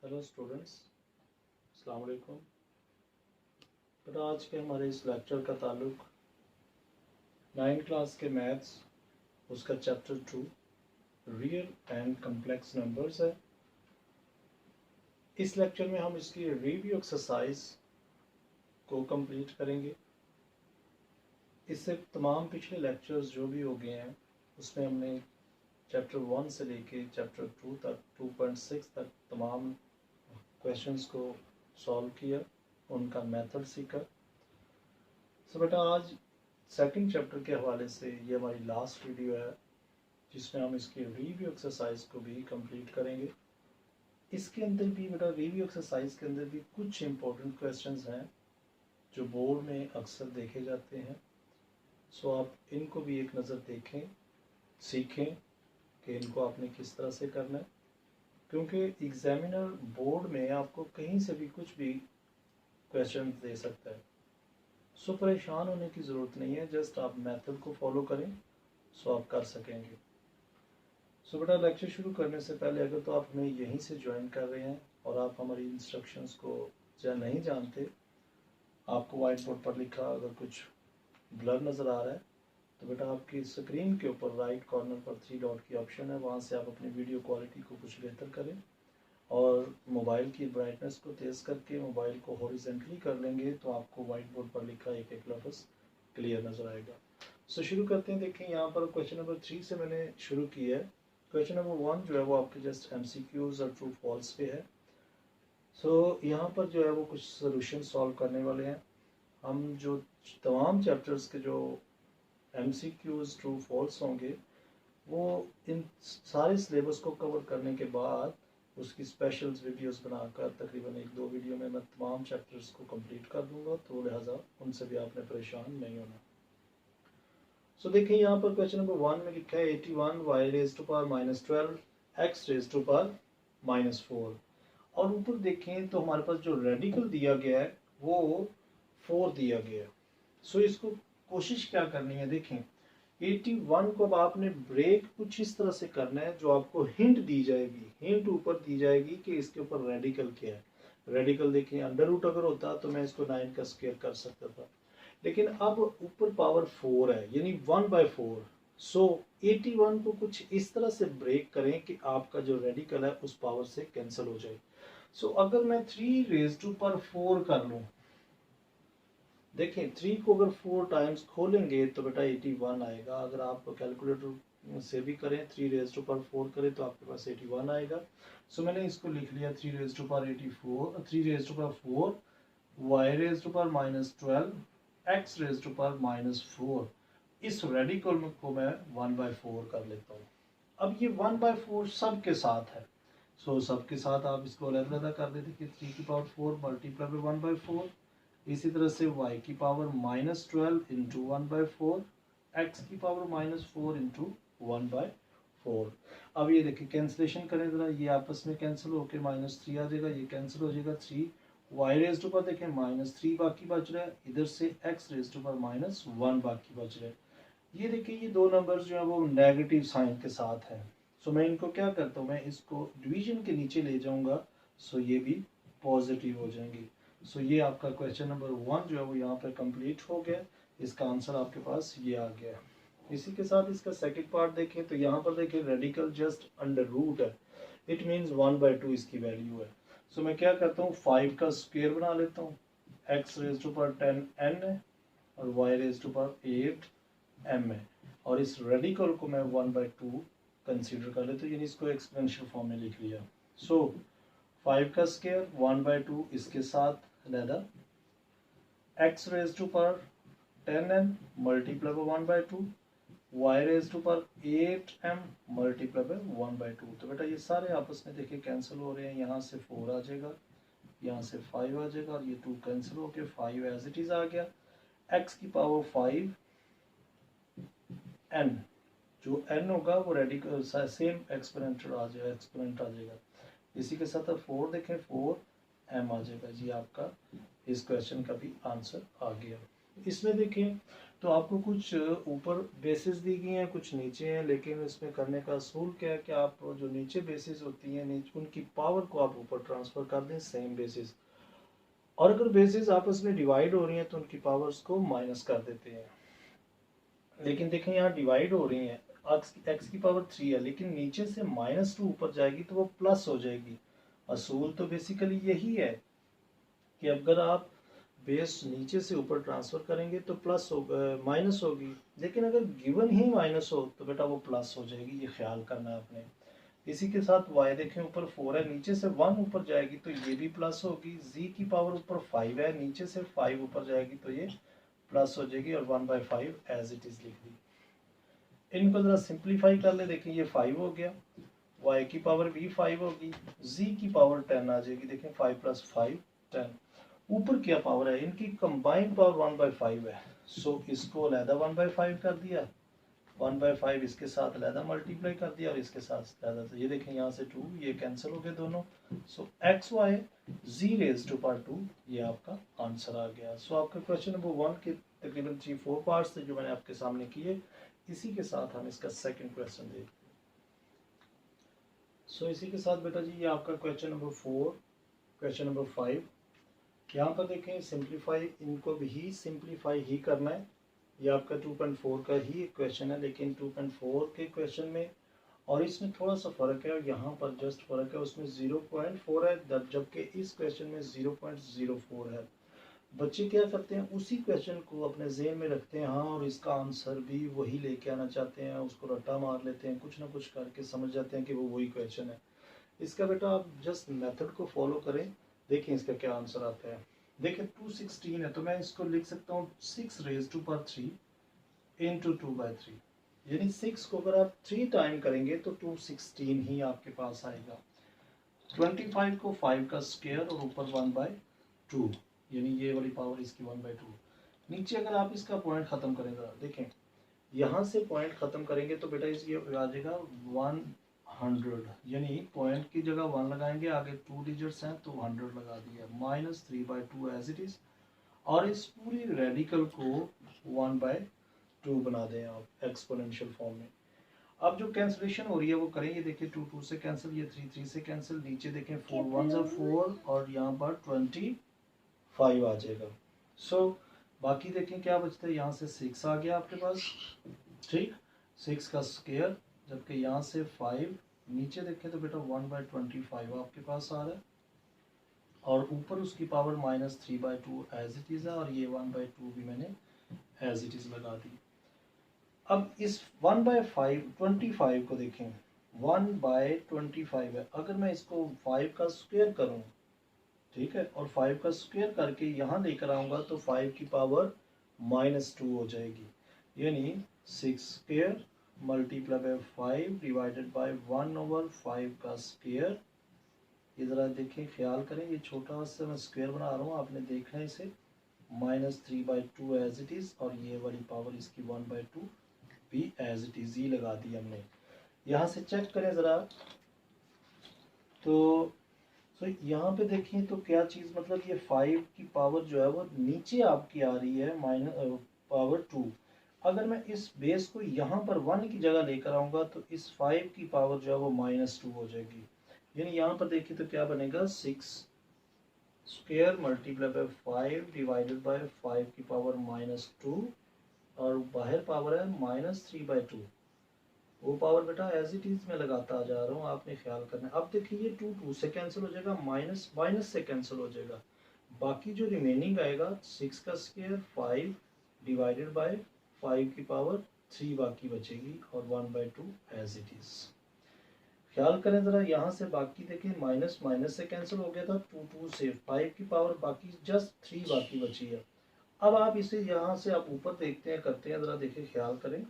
Hello students, अस्सलाम वालेकुम। बेटा आज के हमारे इस लेक्चर का ताल्लुक 9th क्लास के मैथ्स उसका chapter 2 real and complex numbers है। इस लेक्चर में हम इसकी रिव्यू एक्सरसाइज को कंप्लीट करेंगे। इससे तमाम पिछले लेक्चर्स जो भी हो गए हैं उसमें हमने चैप्टर 1 से लेके चैप्टर 2 तक 2.6 तक तमाम क्वेश्चंस को सॉल्व किया, उनका मेथड सीखा। सो बेटा आज सेकंड चैप्टर के हवाले से ये हमारी लास्ट वीडियो है जिसमें हम इसकी रिव्यू एक्सरसाइज को भी कंप्लीट करेंगे। इसके अंदर भी बेटा रिव्यू एक्सरसाइज के अंदर भी कुछ इंपॉर्टेंट क्वेश्चंस हैं जो बोर्ड में अक्सर देखे जाते हैं। सो आप इनको भी एक नज़र देखें, सीखें कि इनको आपने किस तरह से करना है, क्योंकि एग्जामिनर बोर्ड में आपको कहीं से भी कुछ भी क्वेश्चन दे सकता है। सो परेशान होने की ज़रूरत नहीं है, जस्ट आप मेथड को फॉलो करें सो आप कर सकेंगे। सो बेटा लेक्चर शुरू करने से पहले अगर तो आप हमें यहीं से ज्वाइन कर रहे हैं और आप हमारी इंस्ट्रक्शंस को या नहीं जानते, आपको वाइट बोर्ड पर लिखा अगर कुछ ब्लर नज़र आ रहा है तो बेटा आपकी स्क्रीन के ऊपर राइट कॉर्नर पर 3 डॉट की ऑप्शन है, वहाँ से आप अपनी वीडियो क्वालिटी को कुछ बेहतर करें और मोबाइल की ब्राइटनेस को तेज़ करके मोबाइल को हॉरिजॉन्टली कर लेंगे तो आपको वाइट बोर्ड पर लिखा एक एक लफ्ज़ क्लियर नज़र आएगा। सो शुरू करते हैं। देखें यहाँ पर क्वेश्चन नंबर 3 से मैंने शुरू किया है। क्वेश्चन नंबर 1 जो है वो आपके जस्ट MCQs और ट्रू फॉल्स पे है। सो यहाँ पर जो है वो कुछ सोल्यूशन सॉल्व करने वाले हैं। हम जो तमाम चैप्टर्स के जो MCQs ट्रू फॉल्स होंगे वो इन सारे सिलेबस को कवर करने के बाद उसकी स्पेशल वीडियोस बनाकर तकरीबन 1-2 वीडियो में मैं तमाम चैप्टर्स को कंप्लीट कर दूंगा, तो लिहाजा उनसे भी आपने परेशान नहीं होना। सो देखिए यहाँ पर क्वेश्चन नंबर 1 में लिखा है 81 y raise to power -12 x raise to power -4 और ऊपर देखें तो हमारे पास जो रेडिकल दिया गया है वो 4 दिया गया है। सो इसको कोशिश क्या करनी है, देखें 81 को अब आपने ब्रेक कुछ इस तरह से करना है जो आपको हिंट दी जाएगी, हिंट ऊपर दी जाएगी कि इसके ऊपर रेडिकल क्या है। रेडिकल देखिए अंडर रूट अगर होता तो मैं इसको 9 का स्क्वायर कर सकता था, लेकिन अब ऊपर पावर 4 है यानी 1/4। सो 81 को कुछ इस तरह से ब्रेक करें कि आपका जो रेडिकल है उस पावर से कैंसिल हो जाए। सो अगर मैं 3 रेज़ टू पावर 4 कर लूँ, देखें 3 को अगर 4 टाइम्स खोलेंगे तो बेटा 81 आएगा। अगर आप कैलकुलेटर से भी करें 3 रेज़ टू पावर 4 करें तो आपके पास 81 आएगा। सो मैंने इसको लिख लिया 3 raise to power 84, 3 raise to power 4 y raise to power -12 x raise to power -4। इस रेडिकल को मैं 1/4 कर लेता हूँ। अब ये 1/4 सब के साथ है, सो सब के साथ आप इसको अलग-अलग कर देते कि 3 की पावर 4 मल्टीप्लाई बाई 1/4। इसी तरह से y की पावर -12 इंटू 1/4, x की पावर -4 इंटू 1/4। अब ये देखिए कैंसिलेशन करें जरा, ये आपस में कैंसिल होकर -3 आ जाएगा, ये कैंसिल हो जाएगा 3 y रेज़ टू पावर देखें -3 बाकी बच रहा है, इधर से x रेज़ टू पावर -1 बाकी बच रहा है। ये देखिए ये दो नंबर्स जो है वो नेगेटिव साइन के साथ हैं। सो मैं इनको क्या करता हूँ, मैं इसको डिवीजन के नीचे ले जाऊंगा, सो ये भी पॉजिटिव हो जाएंगे। सो ये आपका क्वेश्चन नंबर 1 जो है वो यहाँ पर कंप्लीट हो गया। इसका आंसर आपके पास ये आ गया। इसी के साथ इसका सेकंड पार्ट देखें तो यहाँ पर देखें रेडिकल जस्ट अंडर रूट है, इट मीन्स 1/2 इसकी वैल्यू है। सो मैं क्या करता हूँ 5 का स्क्वायर बना लेता हूँ, x raise to power 10n है और y raise to power 8m है, और इस रेडिकल को मैं 1/2 कंसीडर कर लेता हूँ, यानी इसको एक्सपोनेंशियल फॉर्म में लिख लिया। सो 5 का स्क्वायर 1/2 इसके साथ लेदा x raise to power 10n multiply by 1/2 y raise to power 8m multiply by 1/2। तो बेटा ये सारे आपस में देखिए कैंसिल हो रहे हैं, यहाँ से 4 आ जाएगा, यहाँ से 5 आ जाएगा और ये 2 कैंसिल हो के 5 एज इट इज़ आ गया। x की पावर 5 n, जो n होगा वो रेडिकल सेम एक्सपोनेंट आ जाएगा। इसी के साथ 4 देखें 4m आ जाएगा। जी आपका इस क्वेश्चन का भी आंसर आ गया। इसमें देखें तो आपको कुछ ऊपर बेसिस दी गई हैं, कुछ नीचे हैं, लेकिन इसमें करने का असूल क्या है कि आप जो नीचे बेसिस होती हैं उनकी पावर को आप ऊपर ट्रांसफ़र कर दें सेम बेसिस, और अगर बेसिस आपस में डिवाइड हो रही हैं तो उनकी पावर्स को माइनस कर देते हैं। लेकिन देखें यहाँ डिवाइड हो रही हैं, एक्स की पावर 3 है, लेकिन नीचे से -2 ऊपर जाएगी तो वो प्लस हो जाएगी। असूल तो बेसिकली यही है कि अगर आप बेस नीचे से ऊपर ट्रांसफर करेंगे तो प्लस होगा, माइनस होगी, लेकिन अगर गिवन ही माइनस हो तो बेटा वो प्लस हो जाएगी, ये ख्याल करना है आपने। इसी के साथ y देखें ऊपर 4 है, नीचे से 1 ऊपर जाएगी तो ये भी प्लस होगी। z की पावर ऊपर 5 है, नीचे से 5 ऊपर जाएगी तो ये प्लस हो जाएगी, और 1/5 एज इट इज लिख दी। इनको जरा सिंप्लीफाई कर ले, देखिए ये 5 हो गया, y की पावर भी 5 होगी, z की पावर 10 आ जाएगी। देखें 5 + 5 10। ऊपर क्या पावर है, इनकी कंबाइंड पावर 1/5 है, सो इसको अलहदा 1/5 कर दिया, 1/5 इसके साथ अलहदा मल्टीप्लाई कर दिया, और इसके साथ अलहदा, तो ये देखें यहाँ से 2 ये कैंसिल हो गए दोनों। सो एक्स वाई z⁻², ये आपका आंसर आ गया। सो आपका क्वेश्चन नंबर 1 के तकरीबन 3-4 पार्ट्स थे जो मैंने आपके सामने किए। इसी के साथ हम इसका सेकंड क्वेश्चन देखते हैं। सो इसी के साथ बेटा जी ये आपका क्वेश्चन नंबर 4, क्वेश्चन नंबर 5। यहाँ पर देखें सिंप्लीफाई, इनको भी सिंप्लीफाई ही करना है। ये आपका 2.4 का ही क्वेश्चन है, लेकिन 2.4 के क्वेश्चन में और इसमें थोड़ा सा फ़र्क है, और यहाँ पर जस्ट फ़र्क है, उसमें 0.4 है जबकि इस क्वेश्चन में 0.04 है। बच्चे क्या करते हैं, उसी क्वेश्चन को अपने ज़हन में रखते हैं, हाँ, और इसका आंसर भी वही लेके आना चाहते हैं, उसको रट्टा मार लेते हैं, कुछ ना कुछ करके समझ जाते हैं कि वो वही क्वेश्चन है। इसका बेटा आप जस्ट मेथड को फॉलो करें, देखें इसका क्या आंसर आता है। देखिए 216 है, तो मैं इसको लिख सकता हूँ 6⁻³ × 2/3, यानी 6 को अगर आप 3 टाइम करेंगे तो 216 ही आपके पास आएगा। 25 को 5 का स्क्वायर और ऊपर 1/2, यानी ये वाली पावर इसकी 1/2। नीचे अगर आप इसका पॉइंट खत्म करें, जरा देखें, यहाँ से पॉइंट खत्म करेंगे तो बेटा ये आ जाएगा 100, यानी पॉइंट की जगह 1 लगाएंगे, आगे 2 डिजिट्स हैं तो 100 लगा दिया, -3/2 एज इट इज, और इस पूरी रेडिकल को 1/2 बना दें आप एक्सपोनेंशियल फॉर्म में। अब जो कैंसिलेशन हो रही है वो करें, ये देखिए 2 2 से कैंसिल, ये 3 3 से कैंसिल, नीचे देखें 4 1 ज़ा 4 और यहाँ पर 25 आ जाएगा। सो बाकी देखें क्या बचता है, यहाँ से 6 आ गया आपके पास, ठीक, 6 का स्क्वायर, जबकि यहाँ से 5, नीचे देखें तो बेटा 1/25 आपके पास आ रहा है, और ऊपर उसकी पावर -3/2 एज इट इज़ है, और ये 1/2 भी मैंने एज इट इज़ लगा दी। अब इस 1/25 को देखें, 1/25 है, अगर मैं इसको 5 का स्क्वायर करूं, ठीक है, और 5 का स्क्वायर करके यहाँ लेकर आऊँगा तो 5 की पावर -2 हो जाएगी, यानी 6² × 5 डिवाइडेड बाय 1/5 का स्क्वायर। ये ज़रा देखें, ख्याल करें, ये छोटा सा मैं स्क्वायर बना रहा हूँ, आपने देखना है इसे, -3/2 एज इट इज़, और ये वाली पावर इसकी 1/2 भी एज इट इज़ ही लगा दी हमने। यहाँ से चेक करें ज़रा, तो यहाँ पे देखिए तो क्या चीज़, मतलब ये 5 की पावर जो है वो नीचे आपकी आ रही है पावर 2। अगर मैं इस बेस को यहाँ पर 1 की जगह लेकर आऊँगा तो इस 5 की पावर जो है वो -2 हो जाएगी, यानी यहाँ पर देखिए तो क्या बनेगा, 6² × 5 डिवाइडेड बाय 5 की पावर -2, और बाहर पावर है -3/2, वो पावर बेटा एज इट इज में लगाता जा रहा हूँ, आपने ख्याल करना है। अब देखिए ये 2 2 से कैंसिल हो जाएगा, माइनस से कैंसिल हो जाएगा, बाकी जो रिमेनिंग आएगा 6 का स्क्वायर 5 डिवाइडेड बाय 5 की पावर 3 बाकी बचेगी, और 1/2 एज इट इज। ख्याल करें ज़रा, यहाँ से बाकी देखिए माइनस से कैंसिल हो गया था, 2 2 से 5 की पावर बाकी जस्ट 3 बाकी बची है। अब आप इसे यहाँ से आप ऊपर देखते हैं, करते हैं, ज़रा देखिए, ख्याल करें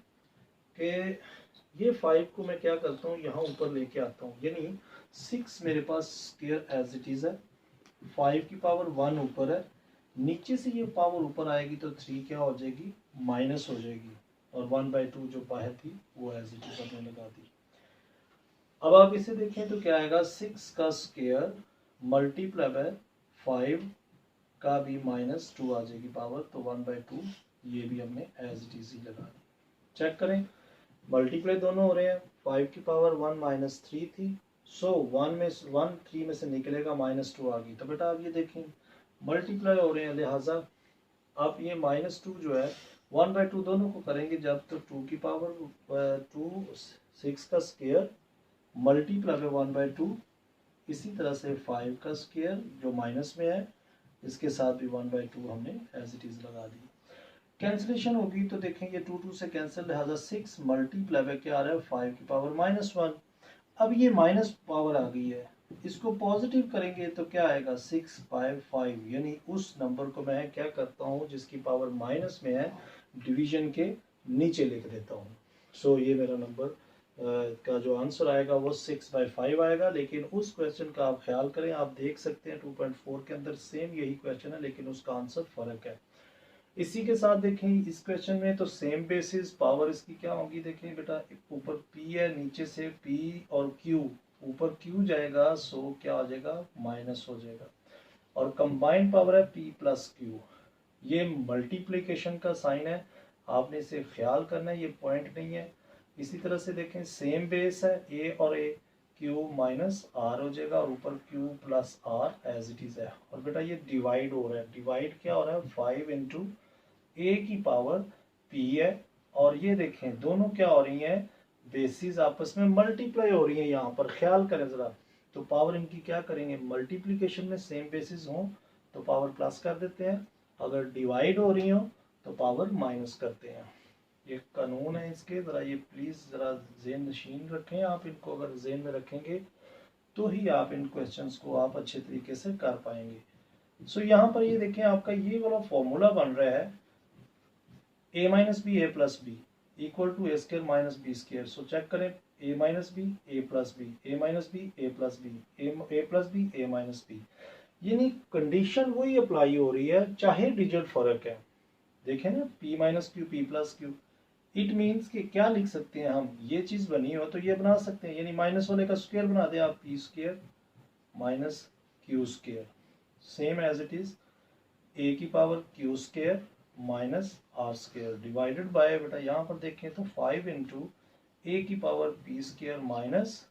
कि ये 5 को मैं क्या करता हूँ, यहाँ ऊपर लेके आता हूँ, यानी 6 मेरे पास स्क्वायर एज इट इज़ है, 5 की पावर 1 ऊपर है, नीचे से ये पावर ऊपर आएगी तो 3 क्या हो जाएगी, माइनस हो जाएगी, और 1/2 जो बाहर थी वो एज इट इज़ हमने लगा दी। अब आप इसे देखें तो क्या आएगा, 6 का स्क्वायर × 5 का भी -2 आ जाएगी पावर, तो 1/2 ये भी हमने एज इट इज ही लगा दी। चेक करें, मल्टीप्लाई दोनों हो रहे हैं। 5 की पावर 1 माइनस 3 थी, सो 1 3 में से निकलेगा -2 आ गई। तो बेटा आप ये देखें मल्टीप्लाई हो रहे हैं, लिहाजा आप ये -2 जो है 1/2 दोनों को करेंगे जब तो 2 की पावर 2 6 का स्क्वायर मल्टीप्लाई में 1/2, इसी तरह से 5 का स्क्वायर जो माइनस में है इसके साथ भी 1/2 हमने एज इट इज लगा दी। कैंसिलेशन होगी तो देखेंगे 2 2 से कैंसिल, लिहाजा 6 मल्टीप्लाई में क्या आ रहा है 5 की पावर -1। अब ये माइनस पावर आ गई है, इसको पॉजिटिव करेंगे तो क्या आएगा 6/5, यानी उस नंबर को मैं क्या करता हूँ जिसकी पावर माइनस में है डिवीजन के नीचे लिख देता हूँ। सो ये मेरा नंबर का जो आंसर आएगा वो 6/5 आएगा। लेकिन उस क्वेश्चन का आप ख्याल करें, आप देख सकते हैं 2.4 के अंदर सेम यही क्वेश्चन है लेकिन उसका आंसर फर्क है। इसी के साथ देखें इस क्वेश्चन में तो सेम बेसिस, पावर इसकी क्या होगी देखें बेटा, ऊपर p है नीचे से p और q, ऊपर q जाएगा सो क्या हो जाएगा माइनस हो जाएगा, और कंबाइंड पावर है p प्लस q। ये मल्टीप्लिकेशन का साइन है, आपने इसे ख्याल करना है, ये पॉइंट नहीं है। इसी तरह से देखें सेम बेस है a और a, q माइनस r हो जाएगा और ऊपर q plus r as it is है। और बेटा ये डिवाइड हो रहा है, डिवाइड क्या हो रहा है 5 इंटू a की पावर p है, और ये देखें दोनों क्या हो रही हैं बेसिस आपस में मल्टीप्लाई हो रही हैं, यहाँ पर ख्याल करें जरा। तो पावर इनकी क्या करेंगे, मल्टीप्लिकेशन में सेम बेसिस हो तो पावर प्लस कर देते हैं, अगर डिवाइड हो रही हो तो पावर माइनस करते हैं। ये कानून है इसके, ज़रा ये प्लीज़ ज़रा ज़हन नशीन रखें। आप इनको अगर जहन में रखेंगे तो ही आप इन क्वेश्चंस को आप अच्छे तरीके से कर पाएंगे। सो यहाँ पर ये देखें आपका ये वाला फॉर्मूला बन रहा है a minus B A plus B equal to A square minus B square. So check करें a minus B A plus B, A minus B A plus B, A plus B A minus B, यानी condition वही apply हो रही है चाहे digit फर्क है। देखें ना p minus Q P plus Q, it means कि क्या लिख सकते हैं हम, ये चीज बनी हो तो ये बना सकते हैं, यानी माइनस वाले का स्क्वायर बना दे आप, P square minus Q square, same as it is a की power Q square minus R square divided by, बेटा यहाँ पर देखें तो 5 इंटू ए की power P square minus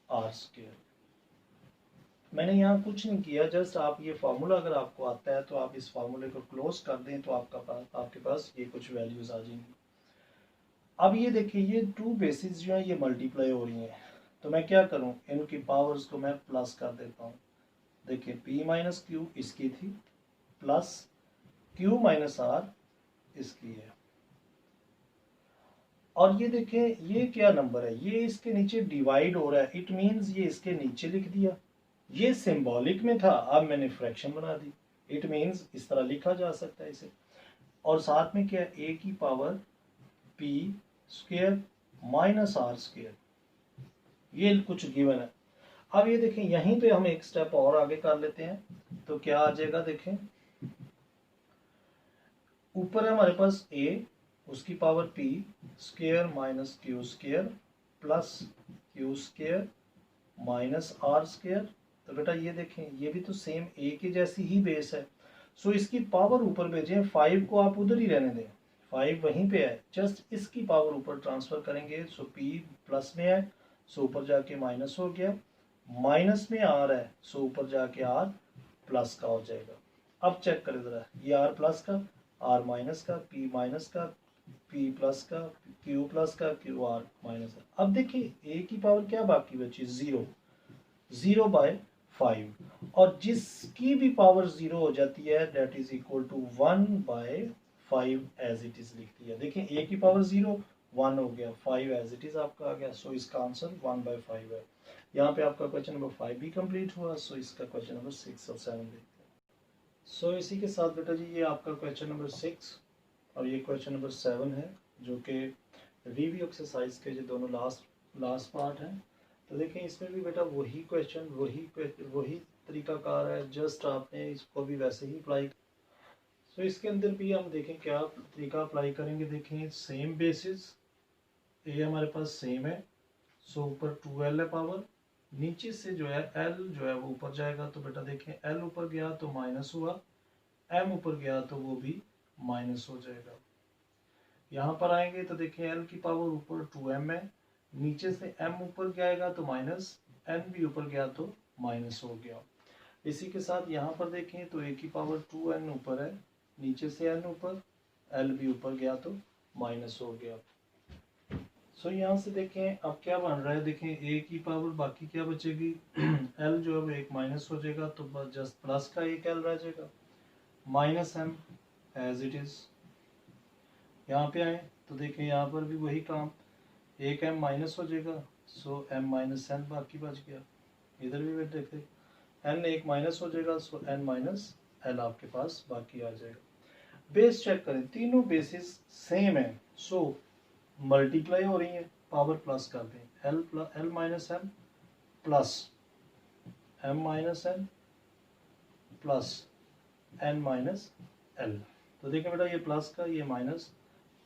R square. मैंने यहाँ कुछ नहीं किया, जस्ट आप ये फार्मूला अगर आपको आता है तो आप इस फार्मूले को क्लोज कर दें तो आपके पास ये कुछ वैल्यूज आ जाएंगी। अब ये देखिए ये टू बेसिस जो है ये मल्टीप्लाई हो रही हैं, तो मैं क्या करूं इनकी पावर्स को मैं प्लस कर देता हूं। देखिए p माइनस क्यू इसकी थी प्लस q माइनस आर इसकी है, और ये देखें ये क्या नंबर है, ये इसके नीचे डिवाइड हो रहा है, इट मींस ये इसके नीचे लिख दिया, ये सिंबॉलिक में था अब मैंने फ्रैक्शन बना दी, इट मींस इस तरह लिखा जा सकता है इसे। और साथ में क्या a की power p square minus R square, ये कुछ गिवन है। अब ये देखें यहीं पे हम एक स्टेप और आगे कर लेते हैं, तो क्या आ जाएगा देखें, ऊपर है हमारे पास a उसकी power p square minus Q square plus Q square minus R square. तो बेटा ये देखें ये भी तो सेम a की जैसी ही बेस है, सो इसकी पावर ऊपर भेजें, 5 को आप उधर ही रहने दें, 5 वहीं पे है, जस्ट इसकी पावर ऊपर ट्रांसफर करेंगे, सो p प्लस में है सो ऊपर जाके माइनस हो गया, माइनस में r है सो ऊपर जाके r प्लस का हो जाएगा। अब चेक करें जरा, ये r प्लस का, r माइनस का, p माइनस का, p प्लस का, q प्लस का, q r माइनस का। अब देखिए a की पावर क्या बाकी बची 0, 0/5, और जिसकी भी पावर 0 हो जाती है that is equal to 1/5 as it is लिख दिया। देखिए a की पावर 0 1 हो गया, 5 एज इट इज आपका आ गया, सो इसका आंसर 1/5 है। यहाँ पे आपका क्वेश्चन नंबर 5 भी कंप्लीट हुआ, सो इसका क्वेश्चन नंबर 6 और 7 देखते हैं। सो इसी के साथ बेटा जी ये आपका क्वेश्चन नंबर 6 और ये क्वेश्चन नंबर 7 है, जो कि रिव्यू एक्सरसाइज के जो दोनों लास्ट पार्ट है। तो देखें इसमें भी बेटा वही क्वेश्चन वही तरीकाकार है, जस्ट आपने इसको भी वैसे ही अप्लाई। सो इसके अंदर भी हम देखें क्या तरीका अप्लाई करेंगे। देखें सेम बेसिस, ए हमारे पास सेम है, सो ऊपर 2l है पावर, नीचे से जो है l जो है वो ऊपर जाएगा, तो बेटा देखें l ऊपर गया तो माइनस हुआ, m ऊपर गया तो वो भी माइनस हो जाएगा। यहाँ पर आएंगे तो देखिए l की पावर ऊपर 2m है, नीचे से m ऊपर गया आएगा तो माइनस, n भी ऊपर गया तो माइनस हो गया। इसी के साथ यहाँ पर देखें तो a की पावर 2n ऊपर है, नीचे से n ऊपर, l भी ऊपर गया तो माइनस हो गया। सो यहाँ से देखें अब क्या बन रहा है, देखें a की पावर बाकी क्या बचेगी l जो है एक माइनस हो जाएगा तो बस जस्ट प्लस का एक l रह जाएगा, minus m as it is. यहाँ पे आए तो देखें यहाँ पर भी वही काम, एक m माइनस हो जाएगा, सो m माइनस n बाकी बच गया। इधर भी देखें n एक माइनस हो जाएगा, सो n माइनस l आपके पास बाकी आ जाएगा। बेस चेक करें, तीनों बेसिस सेम है, सो मल्टीप्लाई हो रही है, पावर प्लस कर दें, l minus m plus m minus n plus n minus l। तो देखिए बेटा ये प्लस का ये minus,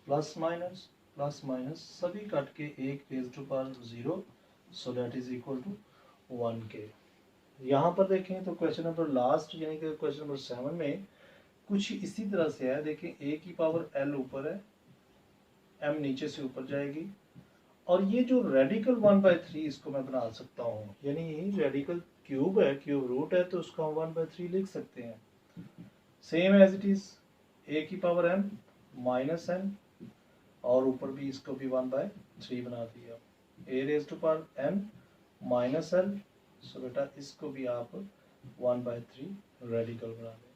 plus minus plus minus सभी कट के एक raise to power 0, so that is equal to 1k। यहाँ पर देखें तो क्वेश्चन नंबर लास्ट यानी कि क्वेश्चन नंबर 7 में कुछ इसी तरह से है। देखें a की पावर l ऊपर है, m नीचे से ऊपर जाएगी, और ये जो रेडिकल 1/3 इसको मैं बना सकता हूँ, यानी यही रेडिकल क्यूब है, क्यूब रूट है, तो उसको हम 1/3 लिख सकते हैं। Same as it is a की पावर m माइनस n, और ऊपर भी इसको भी 1/3 बना दिया, a raise to power n minus l। So बेटा इसको भी आप 1/3 रेडिकल बना दें।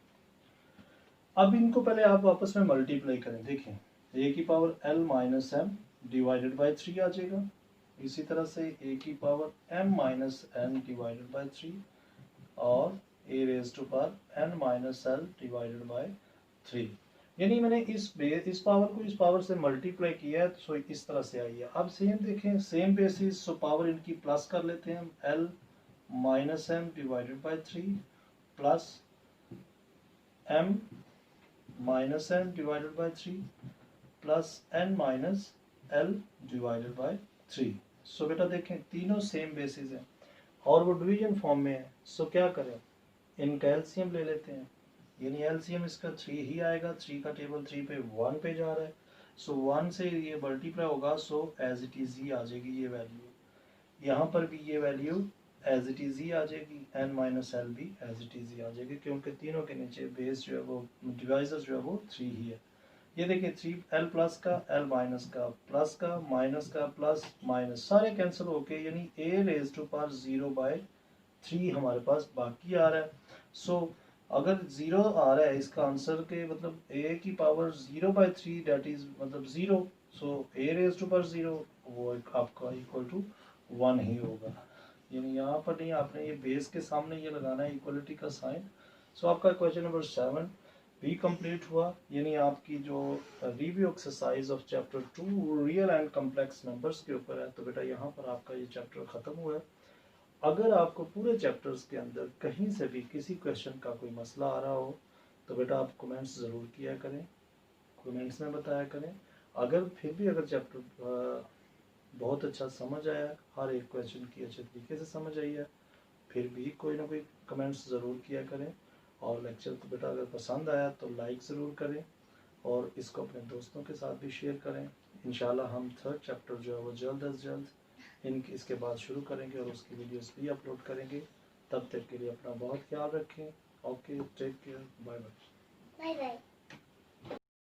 अब इनको पहले आप आपस में मल्टीप्लाई करें, देखें a की power l minus m divided by 3 आ जाएगा, इसी तरह से a की power m minus n divided by 3, और a raise to power n minus l divided by 3। यानी मैंने इस पावर को इस पावर से मल्टीप्लाई किया है, सो इस तरह से आई है। अब सेम देखें, सेम बेसिस, सो पावर इनकी प्लस कर लेते हैं, l minus m divided by 3 plus m minus n divided by 3 plus n minus l divided by 3। सो बेटा देखें तीनों सेम बेसिस हैं और वो डिवीजन फॉर्म में है, सो क्या करें, इनका एलसीएम ले लेते हैं, यानी एलसीएम इसका 3 ही आएगा, 3 का टेबल 3 पे 1 पे जा रहा है, सो 1 से ये मल्टीप्लाई होगा, सो एज इट इज ही आ जाएगी ये वैल्यू। यहाँ पर भी ये वैल्यू एज इट इज ही आ जाएगी, n माइनस l भी एज इट इज ही आ जाएगी, क्योंकि तीनों के नीचे बेस जो है वो डिवाइजर जो है वो 3 ही है। ये देखिए 3l प्लस का, l माइनस का, प्लस का, माइनस का, प्लस माइनस सारे कैंसिल होके, यानी a रेज टू पावर 0/3 हमारे पास बाकी आ रहा है। सो अगर 0 आ रहा है इसका आंसर के मतलब a की पावर 0/3 डेट इज मतलब 0, सो a रेज टू पावर 0 वो आपका इक्वल टू 1 ही होगा। यानी यहाँ पर नहीं, आपने ये बेस के सामने ये लगाना है इक्वलिटी का साइन। सो आपका क्वेश्चन नंबर 7 भी कंप्लीट हुआ, यानी आपकी जो review exercise of chapter 2 real and complex numbers के ऊपर है, तो बेटा यहाँ पर आपका ये चैप्टर ख़त्म हुआ है। अगर आपको पूरे चैप्टर्स के अंदर कहीं से भी किसी क्वेश्चन का कोई मसला आ रहा हो तो बेटा आप कमेंट्स ज़रूर किया करें, कमेंट्स में बताया करें। अगर फिर भी अगर चैप्टर बहुत अच्छा समझ आया, हर एक क्वेश्चन की अच्छे तरीके से समझ आई है, फिर भी कोई ना कोई कमेंट्स ज़रूर किया करें। और लेक्चर तो बेटा अगर पसंद आया तो लाइक ज़रूर करें और इसको अपने दोस्तों के साथ भी शेयर करें। इंशाल्लाह हम 3rd चैप्टर जो है वो जल्द अज जल्द इसके बाद शुरू करेंगे और उसकी वीडियोस भी अपलोड करेंगे। तब तक के लिए अपना बहुत ख्याल रखें। Okay, take care, bye bye.